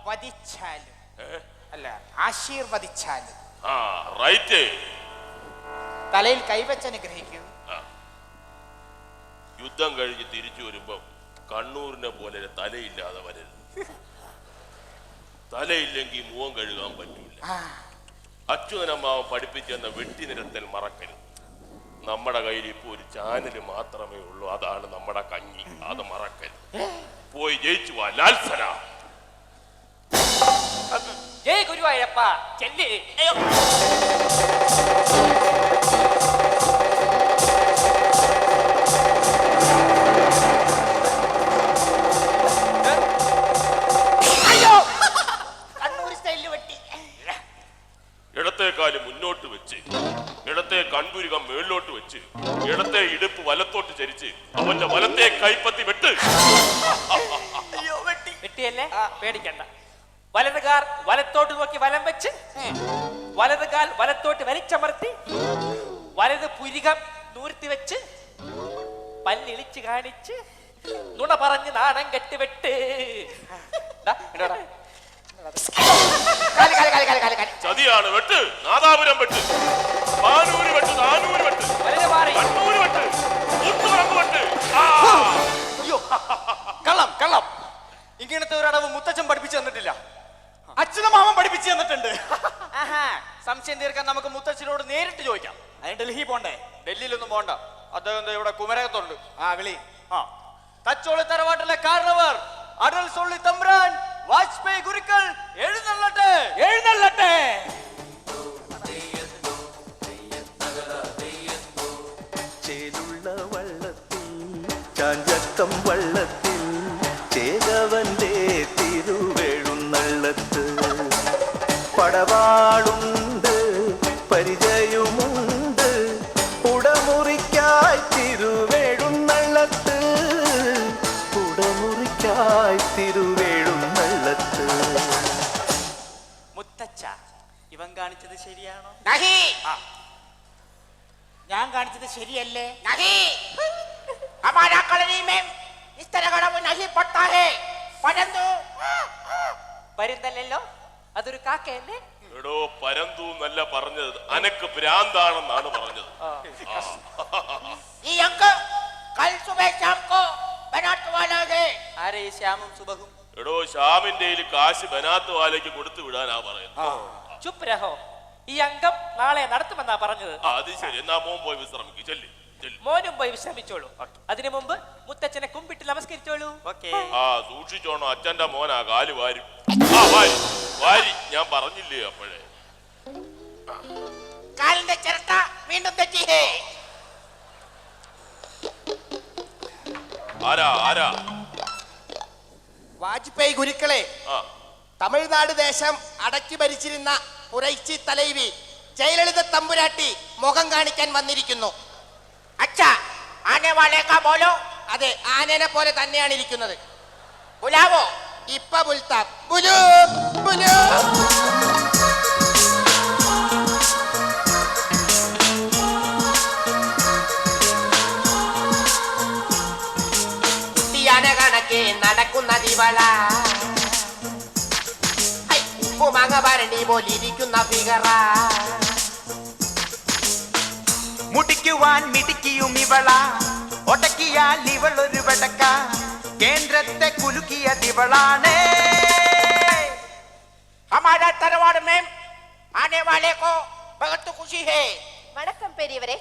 വധിച്ചാലും അല്ല ആശീർവദിച്ചാലും തലയിൽ കൈവച്ച് അനുഗ്രഹിക്കൂ. യുദ്ധം കഴിഞ്ഞ് തിരിച്ചു വരുമ്പോ കണ്ണൂരിനെ പോലെ തലയില്ലാതെ വരരുത്. തലയില്ലെങ്കിൽ മുഖം കഴുകാൻ പറ്റൂല. അച്യുതനമ്മാവൻ പഠിപ്പിച്ചെന്ന വെട്ടി നിരത്തൽ മറക്കരുത്. നമ്മുടെ കയ്യിൽ ഇപ്പൊ ഒരു ചാനല് മാത്രമേ ഉള്ളൂ, അതാണ് നമ്മുടെ കഞ്ഞി. അത് മറക്കരുത്. പോയി ജയിച്ചു വാ ലാൽസന. ജയ് ഗുരുവായൂരപ്പ ചെല്ലി. ഇടത്തേക്കാല് മുന്നോട്ട് വെച്ച്, ഇടത്തെ കൺപുരുകം മേളിലോട്ട് വെച്ച്, ഇടത്തെ ഇടുപ്പ് വലത്തോട്ട് ചരിച്ച് അവന്റെ വലത്തെ കൈപ്പത്തി വെട്ട്. വെട്ടിയല്ലേ, പേടിക്കണ്ട. വലത് കാൽ വലത്തോട്ട് നോക്കി വലം വെച്ച്, വലത് കാൽ വലത്തോട്ട് വലിച്ചമർത്തി, വലത് പുരികം നൂർത്തി വെച്ച്, പല്ലിളിച്ച് കാണിച്ച്, നുണ പറഞ്ഞ് നാണം കെട്ടിവെട്ട്. ചതിയാണ് വെട്ട്. നാദാപുരം വെട്ട്, പാനൂര് വെട്ട്, നാനൂര് വെട്ട്, കണ്ണൂര് വെട്ട്, കൂത്തുപറമ്പ് വെട്ട്. അയ്യോ, കള്ളം കള്ളം. ഇങ്ങനത്തെ ഒരു അടവ് മുത്തച്ഛൻ പഠിപ്പിച്ചു തന്നിട്ടില്ല, അച്ഛനമാമൻ പഠിപ്പിച്ചു തന്നിട്ടുണ്ട്. സംശയം തീർക്കാൻ നമുക്ക് മുത്തച്ഛനോട് നേരിട്ട് ചോദിക്കാം. അതിന് ഡൽഹി പോണ്ടേ? ഡൽഹിയിലൊന്നും പോണ്ട, അദ്ദേഹം ഇവിടെ കുമരകത്തുണ്ട്. വിളി. തച്ചോളി തറവാട്ടിലെ കാരണവർ അടൽ സൊള്ളി തമ്പ്രാൻ വാജ്പേയി ഗുരുക്കൾ എഴുന്നള്ളട്ടെ, എഴുന്നള്ളട്ടെ. ചേലുള്ള വള്ളത്തിൽ ചാഞ്ചക്കം വള്ളത്തിൽ ചേകവന്റെ തിരുവെഴുന്നള്ളത്ത് പടവാളുണ്ട്, പരിചയമുണ്ട്, ഉടമുറിക്കായി തിരുവെഴുന്നള്ളത്ത്, ഉടമുറിക്കായി തിരുവെഴുന്നള്ളത്ത്. മുത്തച്ഛ, ഇവൻ കാണിച്ചത് ശരിയാണോ? ഞാൻ കാണിച്ചത് ശരിയല്ലേ? പരുന്തല്ലോ, അതൊരു കാക്കയല്ലേ? എടോ, പരന്തു എന്നല്ല പറഞ്ഞത്, അനക്ക് ഭ്രാന്താണെന്നാണ് പറഞ്ഞത്. ആരെ ശ്യാമും സുബഹും? എടോ, ശ്യാമിന്റെ കാശ് ബനാത്ത് വാലയ്ക്ക് കൊടുത്തു വിടാനാ പറയുന്നത്. ചുപ്പ് രഹോ, ഈ അംഗം നാളെ നടത്തുമെന്നാ പറഞ്ഞത്. അത് ശരി, എന്നാ മോൻ പോയി വിശ്രമിക്കും. ചെല്ലി. മോനും പോയി വിശ്രമിച്ചോളൂ. അതിനു മുമ്പ് മുത്തച്ഛനെ കുമ്പിട്ട് നമസ്കരിച്ചോളൂ. സൂക്ഷിച്ചോണോ, അച്ഛന്റെ മോനാ കാല് വാരും. വാരി, ഞാൻ പറഞ്ഞില്ലേ അപ്പോഴേ. കാലിന്റെ ചിരട്ട വീണ്ടും തെറ്റി. ആരാ? വാജ്പേയി ഗുരുക്കളെ, തമിഴ്നാട് ദേശം അടക്കി ഭരിച്ചിരുന്ന പുരൈച്ചി തലൈവി ജയലളിത തമ്പുരാട്ടി മുഖം കാണിക്കാൻ വന്നിരിക്കുന്നു. അച്ഛാ, ആനെ വാലേക്കാ ബോലോ. അതെ, ആനേനെ പോലെ തന്നെയാണ് ഇരിക്കുന്നത്. ബുലാവോ? ഇപ്പ ബുൽത്താം. ബുലു ബുലു. കുട്ടിയാന കണക്കെ നടക്കുന്ന ദിവള, ഉപ്പുമാങ്ങ ഭരണി പോലിരിക്കുന്ന ഫിഗറ, മുടിക്കുവാൻ മിടിക്കിയും ഇവള, ഒടക്കിയാൽ ഇവളൊരു വടക്ക, കേന്ദ്രത്തെ കുലുക്കിയ ദിവളാണ്. हमारा तरवाड़ में आने वाले को बहुत खुशी है. வணக்கம் பெரியவரே,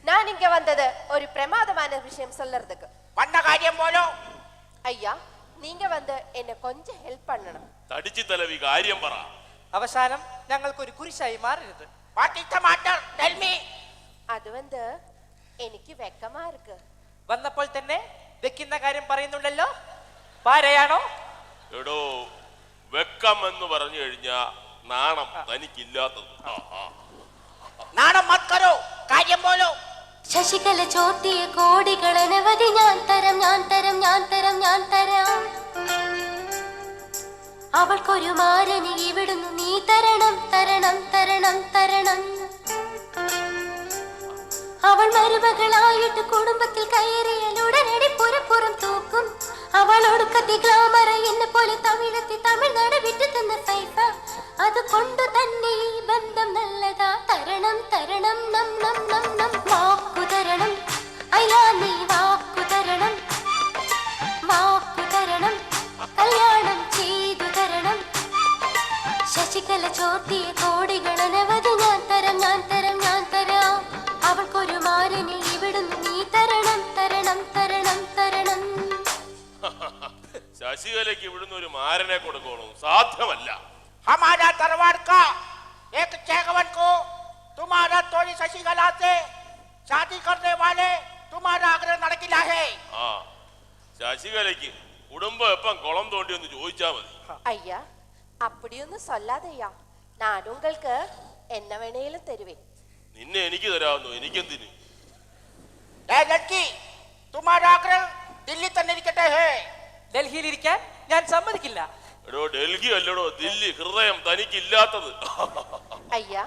நான் இங்க வந்தது ஒரு பிரமாதமான விஷயம் சொல்லறதுக்கு. வந்த காரியம் போலோ. ஐயா, நீங்க வந்து என்ன கொஞ்சம் ஹெல்ப் பண்ணணும். തടിച്ചു തലവി, കാര്യം പറ. അവസാനം ഞങ്ങൾക്ക് ഒരു കുരിശായി മാറരുത്. What is the matter? Tell me. அது வந்து എനിക്ക് വെക്കമാ ഇருக்கு. വന്നപ്പോൾ തന്നെ വെക്കുന്ന കാര്യം പറയുന്നുണ്ടല്ലോ. പാരയാണോ? എടോ, വെക്കം എന്ന് പറഞ്ഞു കഴിഞ്ഞാ നാണം തനിക്കില്ലാത്തത്. നാണം മത് കരോ, കാര്യം പോലോ. ശശികല ചോട്ടിയ കോടികളനവധി ഞാൻ തരം, ഞാൻ തരം, ഞാൻ തരം, ഞാൻ തരാം. അവൾക്കൊരു മാരനെ ഇവിടുന്ന് നീ തരണം, തരണം, തരണം, തരണം. അവൾ മരുമകളായിട്ട് കുടുംബത്തിൽ കയറിയാൽ ഉടനടി പുറപ്പുറം തൂക്കും. അവൾ ഒടുക്കത്തെ ഗ്ലാമർ എന്നെ പോലെ തമിഴത്തെ തമിഴ്നാട് വിട്ടു തന്ന സൈഫ അതുകൊണ്ട് തന്നെ ഈ ബന്ധം നല്ലതാ തരണം തരണം നം നം നം നം വാക്കു തരണം അയ്യാ നീ വാക്കു തരണം വാക്കു തരണം കല്യാണം ചെയ്തു തരണം ശശികല ചോർത്തിയ കോടികൾ അനവധി ഞാൻ തരം ഞാൻ തരം ഞാൻ തരാം അവൾക്കൊരു മാരനെ ഇവിടുന്ന് നീ തരണം തരണം തരണം തരണം ശശികലയ്ക്ക് ഇവിടുന്ന് ഒരു മാരനെ കൊടുക്കണോ? സാധ്യമല്ല. हमारा तरवार का एक चेगवन को तुम्हारा तोड़ी शशिकला से शादी करने वाले तुम्हारा आग्रह നടക്കില്ല है ആ ശശികലയ്ക്ക് കുടുംബം എപ്പം കുളം തോണ്ടി ഒന്ന് ചോദിച്ചാ മതി. ஐயா அப்படிയൊന്നും சொல்லாதய்யா நான் உங்களுக்கு என்ன வேണേലും തരുവേൻ നിന്നെ എനിക്ക് തരാവുന്നു, എനിക്കെന്തിന്? ए लड़की तुम्हारा आग्रह दिल्ली തന്നെ ഇരിക്കട്ടെ है ഡൽഹിയിൽ ഇരിക്കാൻ ഞാൻ സമ്മതിക്കില്ല. എടോ ഡൽഹി അല്ലടോ ദില്ലി. ഹൃദയം തനിക്കില്ലാത്തത്. ஐயா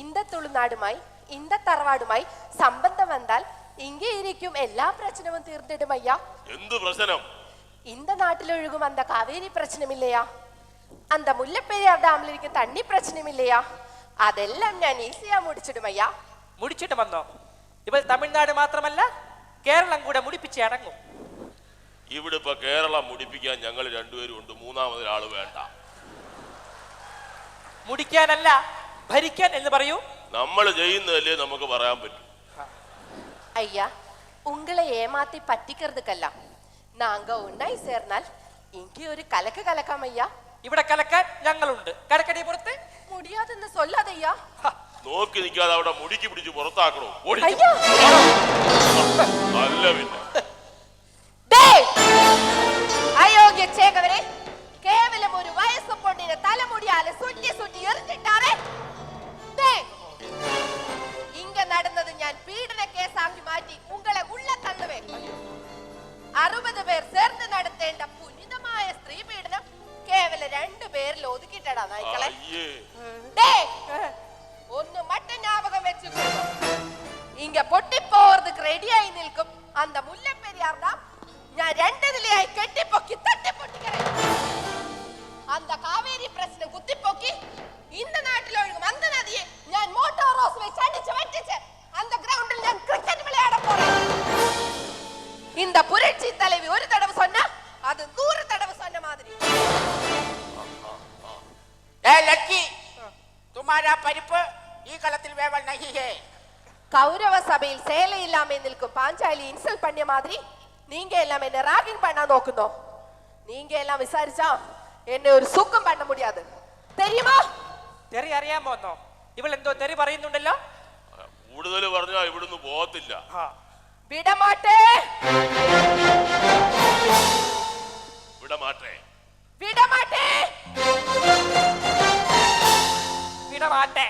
இந்த തുളുനാടുമായി இந்த തറവാടുമായി സംബന്ധം വന്നാൽ ഇங்கே இருக்கும் എല്ലാ പ്രശ്നവും തീർന്നിടും ஐயா. എന്ത് പ്രശ്നം? இந்த நாட்டில் ஒழுகும் அந்த காவேரி பிரச்சனம் இல்லையா, அந்த முல்லைப்பெரியார் ഡാമിൽ ഇരിക്കുന്ന തണ്ണി പ്രശ്നം இல்லையா, അതെല്ലാം ഞാൻ ഈസിയാ മുടിച്ചിടും ஐயா. മുടിച്ചിട്ട് വന്നോ? ഇവൾ തമിഴ്നാട് മാത്രമല്ല കേരളം കൂടെ മുടിപ്പിച്ച് അടങ്ങും. ഇവിടെ ഇപ്പൊ കേരളം മുടിപ്പിക്കാൻ ഞങ്ങൾ രണ്ടുപേരും ഉണ്ട്, മൂന്നാമതൊരാള് വേണ്ട. മുടിക്കാനല്ല ഭരിക്കാൻ എന്ന് പറയൂ. നമ്മൾ ചെയ്യുന്നതല്ലേ നമുക്ക് പറയാൻ പറ്റും. ஐயா உங்களை ஏமாத்தி பറ്റിக்கிறதுக்கெல்லாம் நாங்க ஒன்னாയി சேர்ന്നാൽ இங்கே ഒരു കലക്ക് കലക്കാം ஐயா. ഇവിടെ കലക്കാൻ ഞങ്ങളുണ്ട്. കടക്കടി പുറത്ത് முடியாதுன்னு சொல்லாதய்யா. നോക്കി നിൽക്കാതെ അവിടെ മുടിക്ക് പിടിച്ച് പുറത്താക്കണോ? ஐயா അല്ല പിന്നെ டேய் അയോഗ്യ ചേകവരെ, കേവലം ഒരു വയസ്സ് പൊണ്ണിനെ തലമുടിയാലെ സുറ്റി സുറ്റി എറിഞ്ഞിട്ടാറേ. டேய் ഇങ്ങ നടന്നത് ഞാൻ പീഡന കേസാക്കി മാറ്റി ഉങ്ങളെ ഉള്ള തള്ളുവേ. 60 പേർ ചേർന്ന് നടത്തേണ്ട പുനിതമായ സ്ത്രീ പീഡനം കേവലം 2 പേരിൽ ഒതുക്കിട്ടടാ നായ്ക്കളെ. അയ്യേ. டேய் ഒന്ന് മറ്റേ ஞாபகம் വെച്ചുക്കോ. ഇങ്ങ പൊട്ടിപ്പോവർക്ക് റെഡിയായി നിൽക്കും அந்த മുല്ലപ്പെരിയാർ ഡാം ഞാൻ 2 നിലയായി കെട്ടിപ്പൊക്കി തട്ടിപ്പൊട്ടിക്കറേ. அந்த காவேரி பிரச்சனை குத்திப்போக்கி இந்த நாட்டில் ஒழுகும் அந்த நதியை ഞാൻ മോട്ടോർ റോസ് വെച്ച് അടിച്ച് വെട്ടിച്ച് அந்த கிரவுண்டில் ഞാൻ கிரிக்கெட் விளையாட போறேன். இந்த புரட்சி தலைவி ஒரு தடவை சொன்னா அது 100 தடவை சொன்ன மாதிரி. ए लड़की तुम्हारा परिप ഈ കളത്തിൽ വേവൽ नहीं है. கௌரவ சபையில் சேலை இல்லாம நிற்கும் பாஞ்சாலி இன்சல்ட் பண்ணிய மாதிரி நீங்க எல்லாம் என்ன ராகிங் பண்ண നോക്കുന്നോ? நீங்க எல்லாம் விசாரிச்சா എന്നെ ഒരു സുഖം பண்ண முடியாது தெரியுமா? തെറി അറിയാൻ പോന്നോ? ഇവൾ എന്തോ തെറി പറയുന്നുണ്ടല്ലോ. കൂടുതൽ പറഞ്ഞാ ഇവിടുന്ന് പോകത്തില്ല. വിടമാട്ടേ വിടമാട്ടെ വിടമാട്ടേ വിടമാട്ടെ.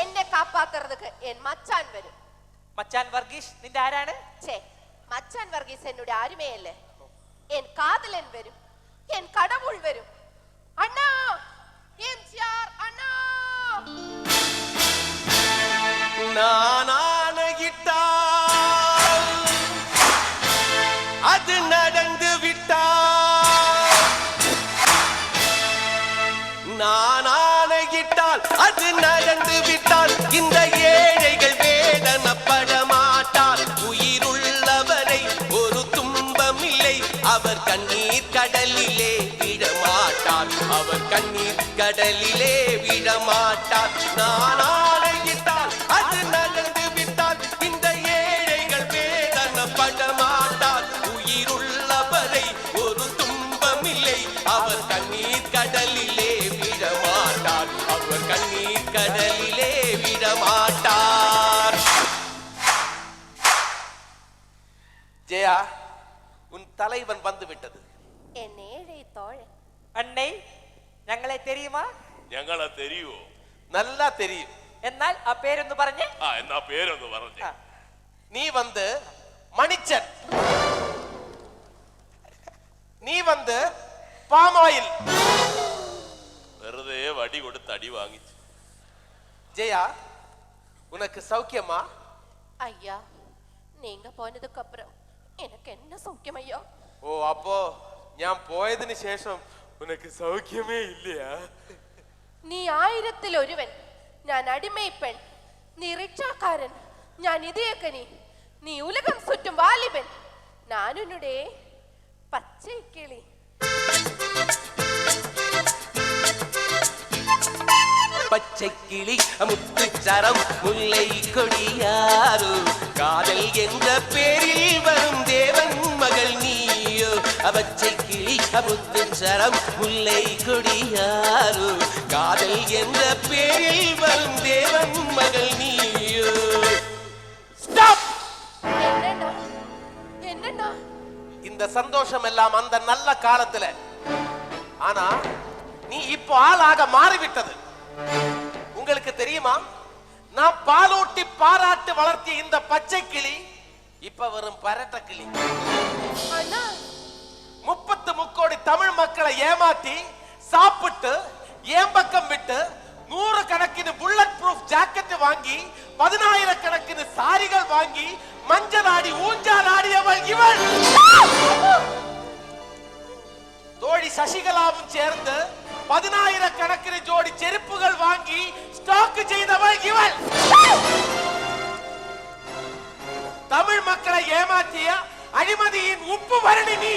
എന്നെ കാപ്പാത്തുறதுக்கு എൻ മച്ചാൻ വരും. മച്ചാൻ വർഗീസ് നിന്റെ ആരാണ്? ഛേ, മച്ചാൻ വർഗീസ് എന്നോട് ആരുമേ അല്ലേ. എൻ കാതലൻ വരും, എൻ കടവുൾ വരും. അണ്ണാ എംജിആർ അണ്ണാ. நானானகிட்டால் அது நடந்து விட்டால், நானானகிட்டால் அது நடந்து விட்டால் இந்த ஏழைகள் வேதனைப்பட மாட்டார். உயிருள்ளவரை ஒரு துன்பமில்லை, அவர் கண்ணீர் கடலிலே விடமாட்டார், அவர் கண்ணீர் கடலிலே விடமாட்டார். நானானகிட்டால் அது நடந்து விட்டால் இந்த ஏழைகள் வேதனைப்பட மாட்டார். உயிருள்ளவரை ஒரு துன்பமில்லை, அவர் கண்ணீர் கடலிலே விடமாட்டார், அவர் கண்ணீர் கடலிலே விடமாட்டார். ஜெயா, உன் தலைவன் வந்து விட்டது. എൻ ഏഴை തോഴൻ. അണ്ണേ ഞങ്ങളെ തെരിയുമാ? ഞങ്ങളെ തെരിയോ? நல்லா தெரியும். എന്നാൽ ആ പേരൊന്ന് പറഞ്ഞേ. ആ എന്നാ പേരൊന്ന് പറഞ്ഞേ. நீ வந்து மணிச்சன், நீ வந்து பாம் ஆயில். വെറുതെ വടി കൊടുത്ത് അടി വാങ്ങിച്ചു. ஜெயா, உனக்கு சௌக்கியமா? ஐயா நீங்க போனதுக்கு அப்புறம் எனக்கு என்ன சௌக்கியம் ஐயா? ഓ അപ്പോ ഞാൻ പോയതിനു ശേഷം ഉനക്ക് സൗഖ്യമേ ഇല്ലയാ? നീ 1000-ൽ-1 ഞാൻ അടിമൈ പെൺ, നീ റിക്ഷാക്കാരൻ, ഞാൻ ഇതേക്കനി, നീ ഉലകം ചുറ്റും വാലിബൻ, ഞാൻ ഉന്നുടേ പച്ചൈ കിളി. பச்சைக்கிளி முத்துச்சரம் முல்லை கொடியாரோ காதல் என்ற பேரில் வரும் தேவன் மகள் நீயோ பச்சைக்கிளி முத்துச்சரம் முல்லை கொடியாரோ காதல் என்ற பேரில் வரும் தேவன் மகள் நீயோ. Stop! என்னண்ணா என்னண்ணா? இந்த சந்தோஷம் எல்லாம் அந்த நல்ல காலத்துல. ஆனா நீ இப்போ ஆளாக மாறிவிட்டது. உங்களுக்கு தெரியுமா, நான் பாலூட்டி பாராட்டு வளர்த்திய இந்த பச்சை கிளி இப்ப வெறும் பரட்ட கிளி. அண்ணா 30 கோடி தமிழ் மக்களை ஏமாத்தி சாப்பிட்டு ஏம்பக்கம் விட்டு 100 கணக்கிന് புல்லட் ப்ரூஃப் ஜாக்கெட் வாங்கி 10,000 கணக்கிന് சாரிகள் வாங்கி மஞ்சளாடி ஊஞ்சாலாடியவள் இவள். தோழி சசிகலாவும் சேர்ந்து 10,000 கணக்கிന് ஜோடி செருப்புகள் வாங்கி ஸ்டாக் செய்தவள் இவள். தமிழ் மக்களை ஏமாற்றிய அழிமதியின் உப்பு வரணி நீ.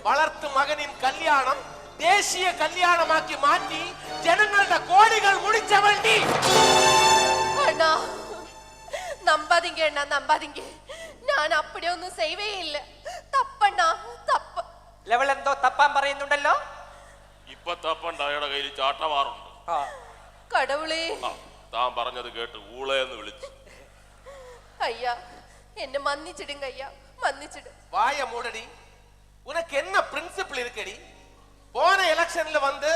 വളർത്തു മകനിൻ കല്യാണം ദേശീയ കല്യാണമാക്കി മാറ്റി ജനങ്ങളുടെ കോടികൾ മുടിച്ചവൾ നീ. அண்ணா நம்பாதீங்க அண்ணா, நம்பாதீங்க. ഞാൻ അപ്പടിയൊന്നും സേവേ ഇല്ല. തപ്പണ്ണാ തപ്പ്. ലെവൽ എന്തോ തപ്പാൻ പറയുന്നുണ്ടല്ലോ. ഇപ്പൊ തപ്പണ്ട, അയാളുടെ കയ്യിൽ ചാട്ടവാറുണ്ട്. കടവുളേ, താൻ പറഞ്ഞത് കേട്ട് ഊളയെന്ന് വിളിച്ചു. ஐயா என்ன மன்னிச்சிடுங்க ஐயா, மன்னிச்சிடு. வாய மூடடி, உனக்கு என்ன பிரின்சிபிள் இருக்கடி? போன எலெக்ஷன்ல வந்து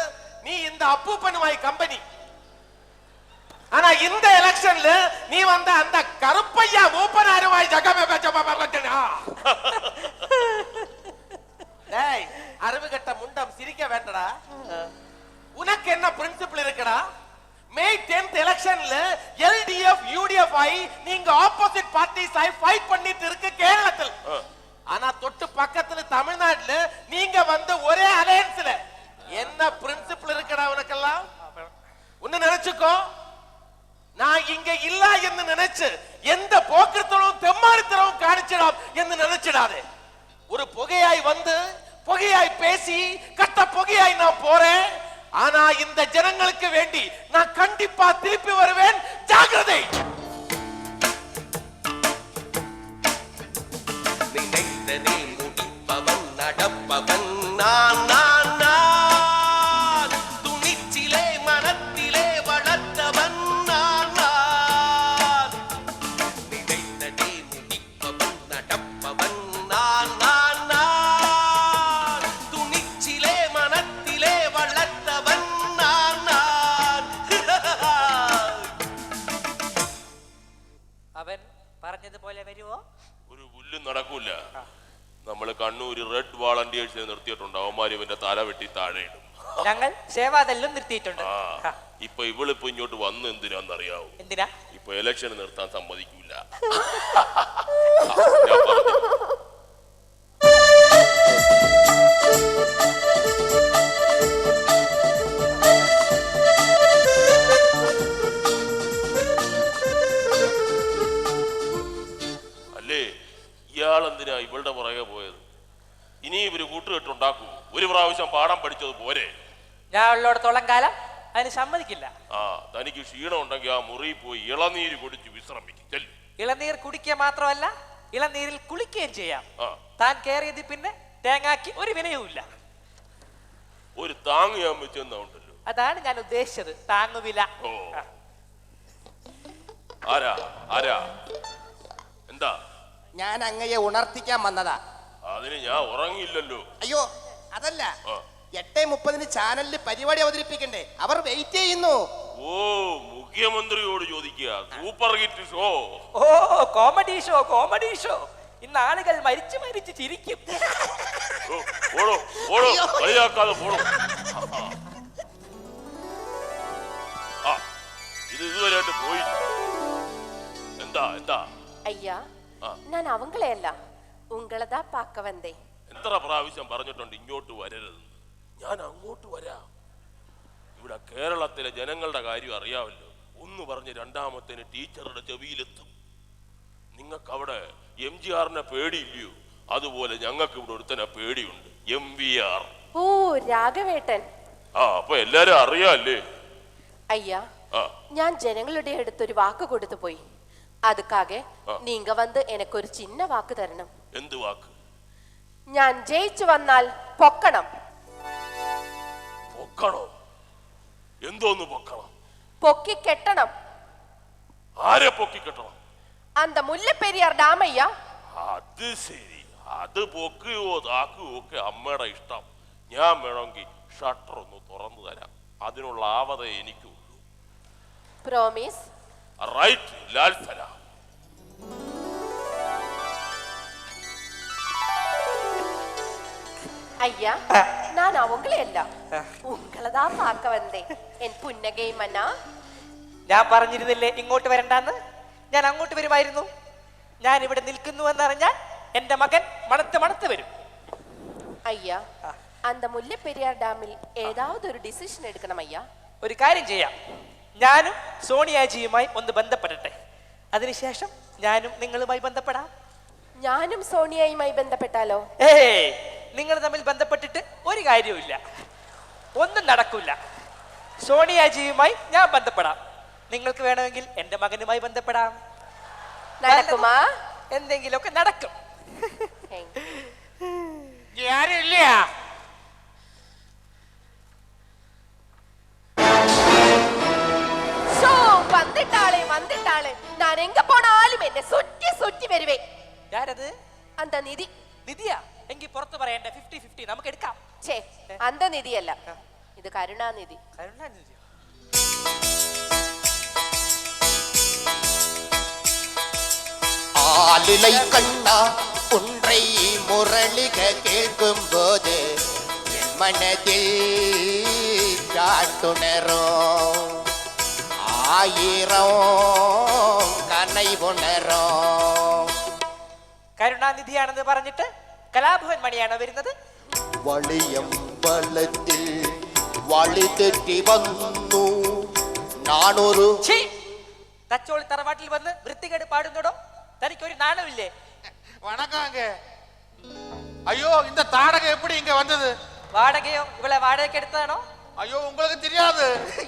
நீ இந்த அப்பூப்பனுவாய் கம்பெனி, ஆனா இந்த எலெக்ஷன்ல நீ வந்த அந்த கருப்பையா மூப்பனாருவாய் ஜகமே பச்சமா. டேய் அறிவுகட்ட முண்டம், சிரிக்க வேண்டடா. உனக்கு என்ன பிரின்சிபிள் இருக்குடா? மே 10th எலெக்ஷன்ல LDF UDF ஆയി நீங்க ஆப்போசிட் பார்ட்டிஸ் ஆയി ஃபைட் பண்ணிட்டு இருக்கு கேரளத்தில். ஆனா தொட்டு பக்கத்துல தமிழ்நாட்டுல நீங்க வந்து ஒரே அலையன்ஸ்ல. என்ன பிரின்சிபிள் இருக்குடா உனக்கெல்லாம்? ஒன்னு நினைச்சுக்கோ, நான் இங்க இல்ல என்று நினைச்சு எந்த போக்குத்தனமும் தெம்மாடித்தனமும் காணிச்சிடாம் என்று நினைச்சிடாதே. ஒரு புகையாய் வந்து புகையாய் பேசி கட்ட புகையாய் நான் போறேன். ஆனா இந்த ஜனங்களுக்கு வேண்டி நான் கண்டிப்பா திருப்பி வருவேன். ஜாக்கிரதை. நினைத்ததே முடிப்பவன் நடப்பவன் நான் நான் நான். துணிச்சிலே மனத்திலே வளர்த்தவன் நான் நான். நினைத்ததே முடிப்பவன் நடப்பவன் நான் நான் நான். துணிச்சிலே மனத்திலே வளர்த்தவன் நான் நான். അവൻ പറഞ്ഞതുപോലെ വരുവോ? ഒരു പുല്ലും നടക്കൂല. നമ്മള് കണ്ണൂര് റെഡ് വാളണ്ടിയേഴ്സിനെ നിർത്തിയിട്ടുണ്ട്. അവന്മാര് ഇവന്റെ തല വെട്ടി താഴെ ഇടും. ഞങ്ങൾ സേവാദല്ലും നിർത്തിയിട്ടുണ്ട്. ഇപ്പൊ ഇവളിപ്പോ ഇങ്ങോട്ട് വന്ന് എന്തിനാന്നറിയാവൂ? എന്തിനാ? ഇപ്പൊ ഇലക്ഷൻ നിർത്താൻ സമ്മതിക്കൂല. അല്ലേ, ഇയാളെന്തിനാ ഇവളുടെ പുറകെ പോയത്? ഇനി ഇവര് കൂട്ടുകെട്ടുണ്ടാക്കൂ. ഒരു പ്രാവശ്യം പാഠം പഠിച്ചത് പോരെ? ഞാൻ ഉള്ളിടത്തോളം കാലം അതിന് സമ്മതിക്കില്ല. തനിക്ക് ക്ഷീണം ഉണ്ടെങ്കിൽ ആ മുറിയിൽ പോയി ഇളനീര് കുടിച്ച് വിശ്രമിക്കും. ചെല്ലു. ഇളനീർ കുടിക്കുക മാത്രമല്ല, ഇളനീരിൽ കുളിക്കുകയും ചെയ്യാം. താൻ കയറിയത് പിന്നെ തേങ്ങാക്കി ഒരു വിലയുമില്ല. ഒരു താങ്ങ് ഞാൻ വെച്ചെന്നുണ്ടല്ലോ. അതാണ് ഞാൻ ഉദ്ദേശിച്ചത്, താങ്ങുവില. ഓ, ആരാ ആരാ എന്താ? ഞാൻ അങ്ങയെ ഉണർത്തിക്കാൻ വന്നതാ. അതിന് ഞാൻ ഉറങ്ങിയില്ലല്ലോ. അയ്യോ അതല്ല, 8:30 ചാനലിൽ പരിപാടി അവതരിപ്പിക്കണ്ടേ, അവർ വെയിറ്റ് ചെയ്യുന്നു. ഓ, മുഖ്യമന്ത്രിയോട് ചോദിക്കുക. Super hit show. ഓ, കോമഡി ഷോ, കോമഡി ഷോ. ഇന്ന് ആളുകൾ മരിച്ചു മരിച്ച് ചിരിക്കും. പോടോ പോടോ, കളിയാക്കാതെ പോടോ. ഇത് ഇതുവരെയായിട്ട് പോയില്ല. എന്താ ஐயா ஆ. நான் அவங்களே அல்ல உங்களதா பார்க்க வந்தேன். എത്ര പ്രാവശ്യം പറഞ്ഞിട്ടുണ്ട് ഇങ്ങോട്ട് വരരുത്. ഞാൻ അങ്ങോട്ട് വരാം. ഇവിടെ കേരളത്തിലെ ജനങ്ങളുടെ കാര്യം അറിയാമല്ലോ. ഒന്ന് പറഞ്ഞ് രണ്ടാമത്തേന് ടീച്ചറുടെ ചെവിയിലെത്തും. നിങ്ങൾക്ക് അവിടെ MGRനെ പേടിയില്ലയോ? അതുപോലെ ഞങ്ങൾക്ക് ഇവിടെ ഒരുത്തനെ പേടിയുണ്ട്, MVR. ஓ രാഘവേട്ടൻ. അപ്പൊ എല്ലാരും അറിയാല്ലേ? ஐயா ആ ഞാൻ ജനങ്ങളുടെ അടുത്തൊരു വാക്ക് കൊടുത്തു പോയി. അതുക്കാக നീങ്ക വന്ന് എനിക്കൊരു ചിന്ന വാക്ക് തരണം. എന്ത് വാക്ക്? ഞാൻ ജയിച്ചു വന്നാൽ പൊക്കണം. പൊക്കണോ? എന്തോന്ന് പൊക്കണം? പൊക്കി കെട്ടണം. ആരെ പൊക്കി കെട്ടണം? அந்த മുല്ലപ്പെരിയാർ ഡാം ஐயா. അത് ശരി, അത് പൊക്കുകയോ താക്കുകയോ ഒക്കെ അമ്മയുടെ ഇഷ്ടം. ഞാൻ വേണമെങ്കിൽ ഷട്ടർ ഒന്ന് തുറന്നു തരാം. അതിനുള്ള ആവത എനിക്കുള്ളൂ. പ്രോമിസ്? റൈറ്റ് ലാൽ സലാം. ஐயா நான் அவங்களே அல்ல உங்களதான் பார்க்க வந்தேன். என் புன்னகை மன்னா. ഞാൻ പറഞ്ഞിരുന്നില്ലേ ഇങ്ങോട്ട് വരണ്ടാന്ന്? ഞാൻ അങ്ങോട്ട് വരുമായിരുന്നു. ഞാൻ ഇവിടെ നിൽക്കുന്നു എന്നറിഞ്ഞാൽ എന്റെ മകൻ മണത്ത് മണത്ത് വരും. ஐயா அந்த മുല്ലപ്പെരിയാർ ഡാമിൽ ഏതാവത് ഒരു ഡിസിഷൻ എടുക്കണം ஐயா. ഒരു കാര്യം ചെയ്യാം, ഞാനും സോണിയാജിയുമായി ഒന്ന് ബന്ധപ്പെടട്ടെ. അതിനുശേഷം ഞാനും നിങ്ങളുമായി ബന്ധപ്പെടാം. ഞാനും സോണിയയുമായി ബന്ധപ്പെട്ടാലോ? ഏയ്, നിങ്ങൾ തമ്മിൽ ബന്ധപ്പെട്ടിട്ട് ഒരു കാര്യവുമില്ല, ഒന്നും നടക്കില്ല. സോണിയാജിയുമായി ഞാൻ ബന്ധപ്പെടാം. നിങ്ങൾക്ക് വേണമെങ്കിൽ എന്റെ മകനുമായി ബന്ധപ്പെടാം. നടക്കുമാ? എന്തെങ്കിലുമൊക്കെ നടക്കും. ആരും ഇല്ലയാ? வந்துட்டாளே நான் எங்க போனாலும் என்ன சுற்றி சுற்றி வருவேன். யாரது? அந்த நிധി. നിധിയാ? എങ്കിൽ പുറത്ത് പറയണ്ട, 50-50 നമുക്ക് എടുക്കാം. ഛേ, அந்த നിധിയല്ല, ഇത് കരുണാനിധി. കരുണാനിധി? ஆலிலை கண்ணா ஒன்றை முரளிக கேட்கும் போது என் மனதில் காட்டுணரும் ஆயிரம் கனை உணரும். കരുണാനിധിയാണെന്ന് പറഞ്ഞിട്ട് കലാഭവൻ മണിയാണോ വരുന്നത്? വളിയമ്പലത്തിൽ വളി തെറ്റി വന്നു നാണൊരു. തച്ചോളി തറവാട്ടിൽ വന്ന് വൃത്തികേട് പാടുന്നോടോ? തനിക്കൊരു നാണമില്ലേ? வணக்கங்க. ஐயோ, இந்த தாடகை எப்படி இங்க வந்தது? വാടകയോ? ഇവളെ വാടകയ്ക്ക് എടുത്തതാണോ? ஐயோ, உங்களுக்கு தெரியாது.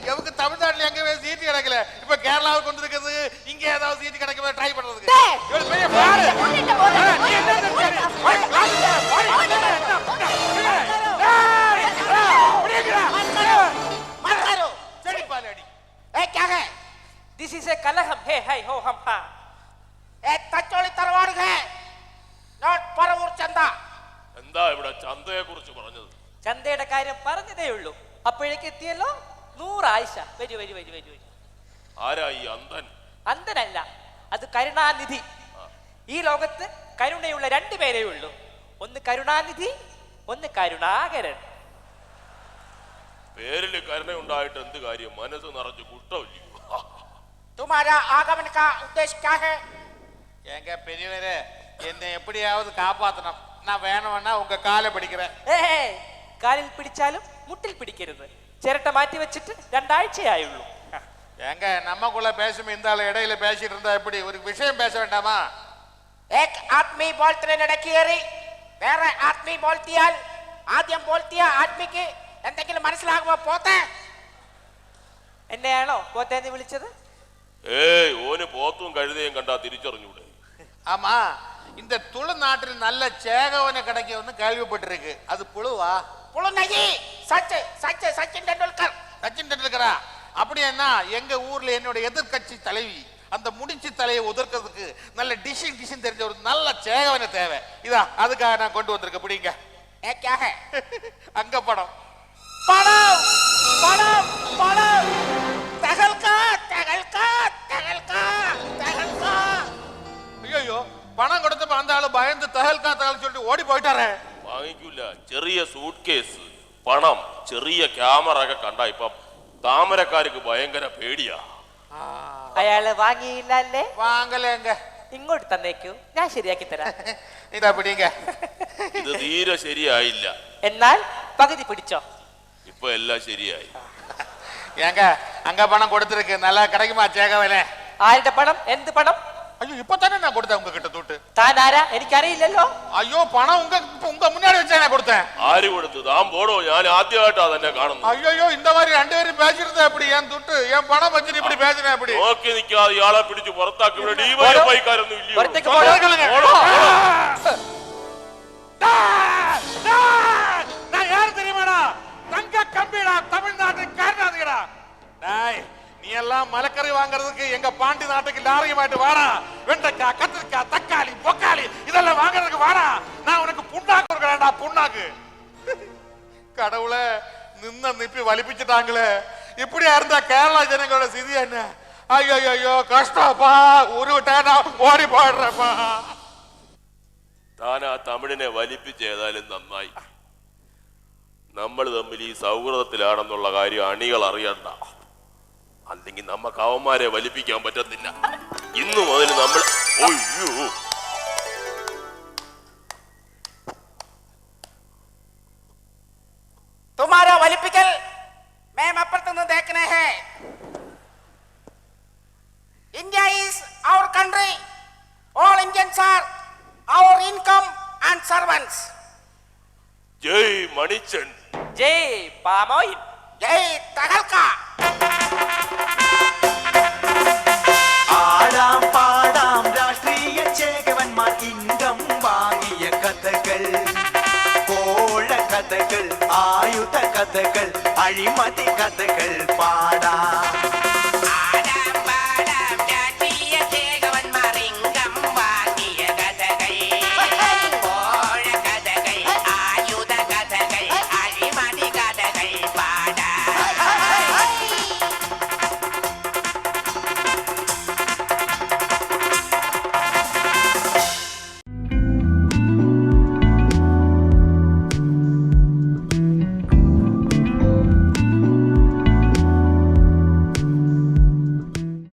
எவருக்கு தமிழ்நாட்டுல எங்கவே சீட்டு கிடைக்கல. இப்ப கேரளாவுக்கு வந்திருக்குது. இங்க ஏதாவது சீட்டு கிடைக்குமா ட்ரை பண்றதுக்கு. இவ்வளவு பெரிய பாரு. நீ என்ன நினைச்சீங்க? மரகாரோ செடி பாலடி. ஏய் क्या है? This is a कलहम. Hey hey ho hum ha. Thacholi തറവാടുക. നോട്ട് പറവൂർ ചന്ത. എന്താ ഇവിടെ ചന്തയെ കുറിച്ച് പറഞ്ഞത്? ചന്തയുടെ കാര്യം പറഞ്ഞതേ ഉള്ളൂ, അപ്പോഴേക്ക് എത്തിയല്ലോ. 100 ആയിഷ. വരൂ വരൂ വരൂ വരൂ. ആരാ ഈ അന്തൻ? അന്തനല്ല, അത് കരുണാനിധി. ഈ ലോകത്ത് കരുണയുള്ള 2 പേരേ ഉള്ളൂ, ഒന്ന് കരുണാനിധി, ഒന്ന് കരുണാകരൻ. പേരിൽ കരുണ ഉണ്ടായിട്ട് എന്ത് കാര്യം? മനസ്സ് നിറഞ്ഞു കുട്ടമില്ല. तुम्हारा आगमन का उद्देश्य क्या है? எங்க பெரியவரே, என்னை எப்படியாவது காப்பாத்தணும். நான் வேணும்னா உங்க காலை பிடிக்கிறேன். കാലിൽ പിടിച്ചാലും മുട്ടിൽ പിടിക്കരുത്. ചിരട്ട മാറ്റി വെച്ചിട്ട് 2 ആഴ്ചയായുള്ളൂ. எங்க நம்மக்குள்ள பேசும் இந்த ஆளு இடையில பேசிட்டு இருந்தா எப்படி? ஒரு விஷயம் பேச வேண்டாமா? एक आदमी बोलते നടക്കിയേറി വേറെ ആത്മീ ബോൾത്തിയാൽ ആദ്യം ബോൾത്തിയ ആത്മിക്ക് എന്തെങ്കിലും മനസ്സിലാകുമോ? പോത്തെ എന്നെയാണോ പോത്തേന്ന് വിളിച്ചത്? ഏയ്, ഓന് പോത്തും കഴുതയും കണ്ടാ തിരിച്ചറിഞ്ഞൂടെ? ஆமா, இந்த துளுநாட்டில் நல்ல சேகவன கிடைக்கும்னு கேள்விப்பட்டிருக்கு. அது புழுவா? புழு நகி. சச்சு சச்சு சச்சின் டெண்டுல்கர். சச்சின் டெண்டுல்கரா? அப்படின்னா எங்க ஊர்ல என்னோட எதிர்க்கட்சி தலைவி அந்த முடிச்சு தலையை உதர்க்கிறதுக்கு நல்ல டிஷன் தெரிஞ்ச ஒரு நல்ல சேகவன தேவை. இதா அதுக்காக நான் கொண்டு வந்திருக்கேன். பிடிங்க. ஏக்காக அங்க படம் படம் படம் படம். தகல்கா தகல்கா தகல்கா தகல்கா. ஐயோ, പണം കൊടുത്തപ്പോ அந்த ആള് ഭയന്ന് തഹൽക്കാ തഹൽ ചൊല്ലിട്ട് ഓടി പോയിട്ടാറേ. വാങ്ങിക്കൂല. ചെറിയ സൂട്ട് കേസ്, പണം, ചെറിയ ക്യാമറ ഒക്കെ കണ്ട ഇപ്പം താമരക്കാർക്ക് ഭയങ്കര പേടിയാ. അയാള് വാങ്ങിയില്ല അല്ലേ? വാങ്ങലേങ്ക. ഇങ്ങോട്ട് തന്നേക്കൂ, ഞാൻ ശരിയാക്കി തരാം. ഇതാ പിടിങ്ക. ഇത് തീരെ ശരിയായില്ല. എന്നാൽ പകുതി പിടിച്ചോ. ഇപ്പൊ എല്ലാം ശരിയായി. ஏங்க அங்க பணம் கொடுத்துருக்கு, நல்லா கிடைக்குமா சேகவலே? ആരുടെ പണം? എന്ത് പണം? ஐயோ இப்ப தானே நான் கொடுத்தேன் உங்ககிட்ட துட்டு. താൻ ആരാ? എനിക്കറിയില്ലല്ലോ. ஐயோ பணம் உங்க முன்னாடி வச்சே நான் கொடுத்தேன். ആര് കൊടുത്തു? താൻ പോടോ, ഞാൻ ആദ്യമായിട്ടാ തന്നെ കാണുന്നു. ஐயோ இந்த மாதிரி ரெண்டு பேரும் பேசிருந்தா எப்படி? என் துட்டு என் பணம் வச்சுட்டு இப்படி பேசுறேன் எப்படி? നോക്കി നിൽക്കാതെ ഇയാളെ പിടിച്ച് പുറത്താക്കി. ഇവിടെ ഡിവൈഎഫ്ഐക്കാരൊന്നും ഇല്ലയോ? പുറത്തേക്ക് പോടോ. நான் யாரு தெரியுமாடா? தங்க கம்பிடா, தமிழ்நாட்டு காரணாதிகடா. டேய், நீ எல்லாம் மலக்கறி வாங்குறதுக்கு எங்க பாண்டி நாட்டுக்கு லாரியுமாயிட்டு வாடா. வெண்டைக்காய், கத்திரிக்காய், தக்காளி, பொக்காளி இதெல்லாம் வாங்குறதுக்கு வாடா. நான் உனக்கு புண்ணாக்கு கொடுக்கறேன்டா, புண்ணாக்கு. கடவுளே, நின்ன நிப்பி வலிப்பிச்சுட்டாங்களே. இப்படியா இருந்தா கேரளா ஜனங்களோட சிதி என்ன? ஐயோ கஷ்டப்பா, ഉരുവിട്ടാ ഓടി പോയിடுறப்பா. താൻ ആ തമിഴിനെ വലിപ്പിച്ച് ഏതായാലും നന്നായി. നമ്മൾ തമ്മിൽ ഈ സൗഹൃദത്തിലാണെന്നുള്ള കാര്യം അണികൾ അറിയണ്ട. അല്ലെങ്കിൽ നമുക്ക് അവന്മാരെ വലിപ്പിക്കാൻ പറ്റത്തില്ല. ഇന്നു മുതൽ നമ്മൾ तुम्हारा വലിപ്പിക്കൽ मैम അപ്പുറത്തുനിന്ന് देखने हैं. India is our country. All Indians are our income and servants. ജയ് മണിച്ചൻ. ജയ് പാമോയിൻ. ജയ് തകൽക്ക. ആടാം പാടാം രാഷ്ട്രീയ ചേകവന്മാർ ഇംഗം വാങ്ങിയ കഥകൾ, കോഴ കഥകൾ, ആയുധ കഥകൾ, അഴിമതി കഥകൾ പാടാം.